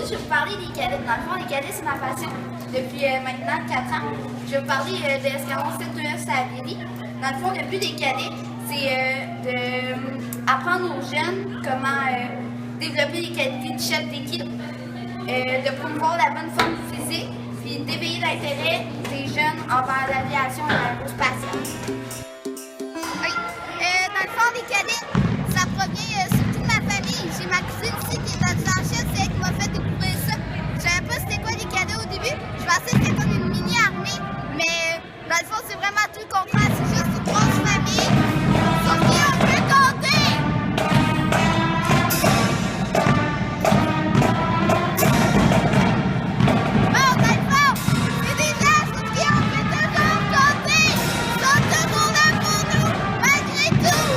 je vais vous parler des cadets. Dans le fond, les cadets, c'est ma passion depuis maintenant 4 ans. Je vais vous parler de l'escalon 729 à Viry. Dans le fond, le but des cadets, c'est d'apprendre aux jeunes comment développer les qualités de chef d'équipe, de promouvoir la bonne forme physique, puis d'éveiller l'intérêt des jeunes envers l'aviation et l'aérospatiale. Oui. Dans le fond, les cadets, ça provient surtout de ma famille. J'ai ma cousine ici qui est dans Duranchette, c'est elle qui m'a fait découvrir ça. Je savais pas c'était quoi les cadets au début. Je pensais que c'était comme une mini-armée, mais dans le fond, c'est vraiment tout le contraire. C'est juste une grosse famille sur qui on peut compter. Bon, dans le fond, c'est des gens sur qui on peut toujours compter. Ils sont toujours là pour nous, malgré tout.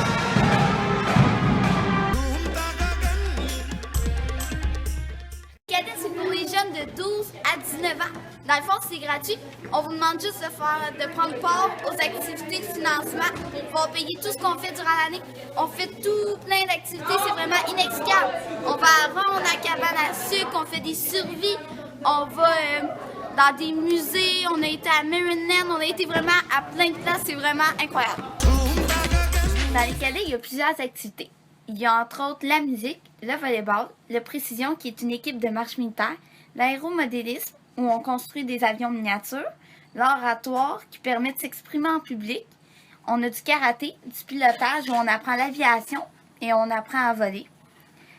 Cadet, c'est pour les jeunes de 12 à 19 ans. Dans le fond, c'est gratuit. On vous demande juste de prendre part aux activités de financement pour pouvoir payer tout ce qu'on fait durant l'année. On fait tout plein d'activités, c'est vraiment inexplicable. On va à Ronde, à cabane à sucre, on fait des survies, on va dans des musées, on a été à Maryland, on a été vraiment à plein de places, c'est vraiment incroyable. Dans les cadets, il y a plusieurs activités. Il y a entre autres la musique, le volleyball, le précision qui est une équipe de marche militaire, l'aéromodélisme où on construit des avions miniatures, l'oratoire qui permet de s'exprimer en public, on a du karaté, du pilotage où on apprend l'aviation et on apprend à voler.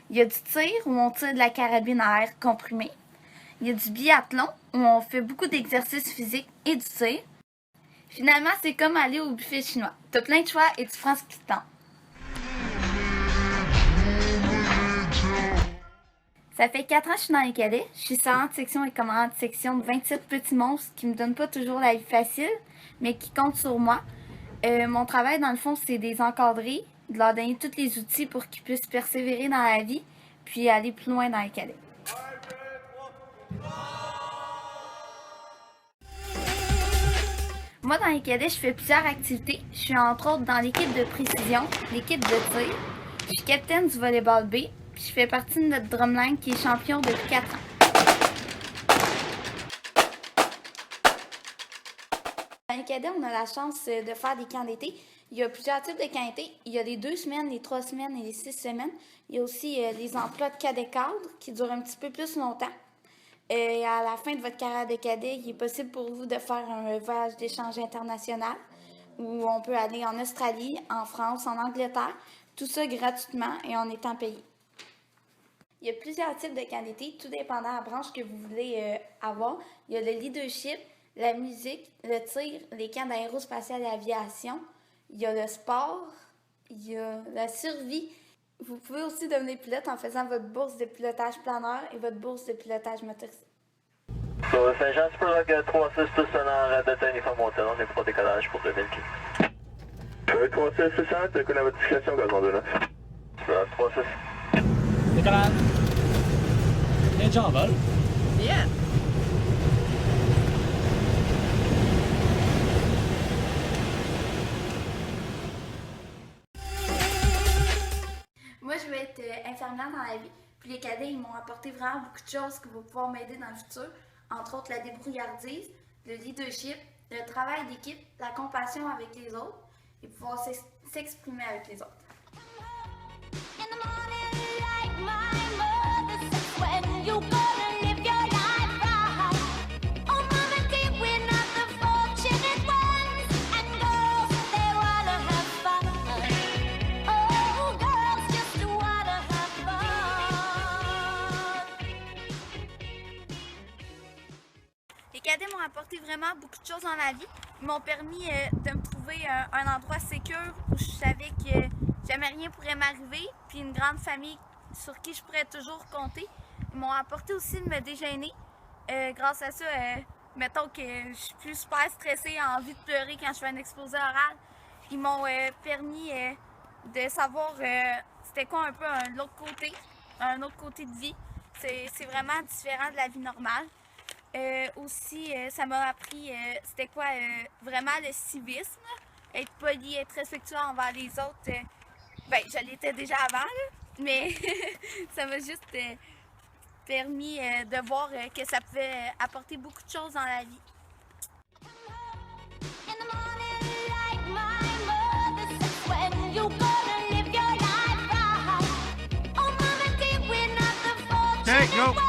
Il y a du tir où on tire de la carabine à air comprimé. Il y a du biathlon où on fait beaucoup d'exercices physiques et du tir. Finalement, c'est comme aller au buffet chinois. Tu as plein de choix et tu prends ce qui te tente. Ça fait 4 ans que je suis dans les cadets. Je suis servante de section et commandante de section de 27 petits monstres qui me donnent pas toujours la vie facile, mais qui comptent sur moi. Mon travail, dans le fond, c'est de les encadrer, de leur donner tous les outils pour qu'ils puissent persévérer dans la vie, puis aller plus loin dans les cadets. Moi, dans les cadets, je fais plusieurs activités. Je suis entre autres dans l'équipe de précision, l'équipe de tir. Je suis capitaine du volleyball B. Je fais partie de notre drumline qui est champion depuis 4 ans. Dans les cadets, on a la chance de faire des camps d'été. Il y a plusieurs types de camps d'été. Il y a les 2 semaines, les 3 semaines et les 6 semaines. Il y a aussi les emplois de cadets cadres qui durent un petit peu plus longtemps. Et à la fin de votre carrière de cadet, il est possible pour vous de faire un voyage d'échange international où on peut aller en Australie, en France, en Angleterre. Tout ça gratuitement et en étant payé. Il y a plusieurs types de camps d'été, tout dépendant de la branche que vous voulez avoir. Il y a le leadership, la musique, le tir, les camps d'aérospatiale et aviation. Il y a le sport, il y a la survie. Vous pouvez aussi devenir pilote en faisant votre bourse de pilotage planeur et votre bourse de pilotage motorisé. Sur Saint-Jean, tu peux log 3-6, tous en Delta Uniforme Hotel, on est pour décollage pour 2000 pieds. 3-6, 600, tu connais votre discrétion, gazon 2-9. 3-6. Décollage. Déjà en vol. Yeah! Moi, je vais être infirmière dans la vie. Puis les cadets, ils m'ont apporté vraiment beaucoup de choses qui vont pouvoir m'aider dans le futur. Entre autres, la débrouillardise, le leadership, le travail d'équipe, la compassion avec les autres et pouvoir s'exprimer avec les autres. Les cadets m'ont apporté vraiment beaucoup de choses dans la vie. Ils m'ont permis de me trouver un endroit sécure où je savais que jamais rien pourrait m'arriver, puis une grande famille sur qui je pourrais toujours compter. Ils m'ont apporté aussi de me déjeuner. Grâce à ça, mettons que je suis plus super stressée, envie de pleurer quand je fais un exposé oral. Ils m'ont permis de savoir c'était quoi un peu un autre côté de vie. C'est vraiment différent de la vie normale. Aussi, ça m'a appris c'était quoi vraiment le civisme, être poli, être respectueux envers les autres. Ben, je l'étais déjà avant, là, mais ça m'a juste permis de voir que ça pouvait apporter beaucoup de choses dans la vie. Okay, go.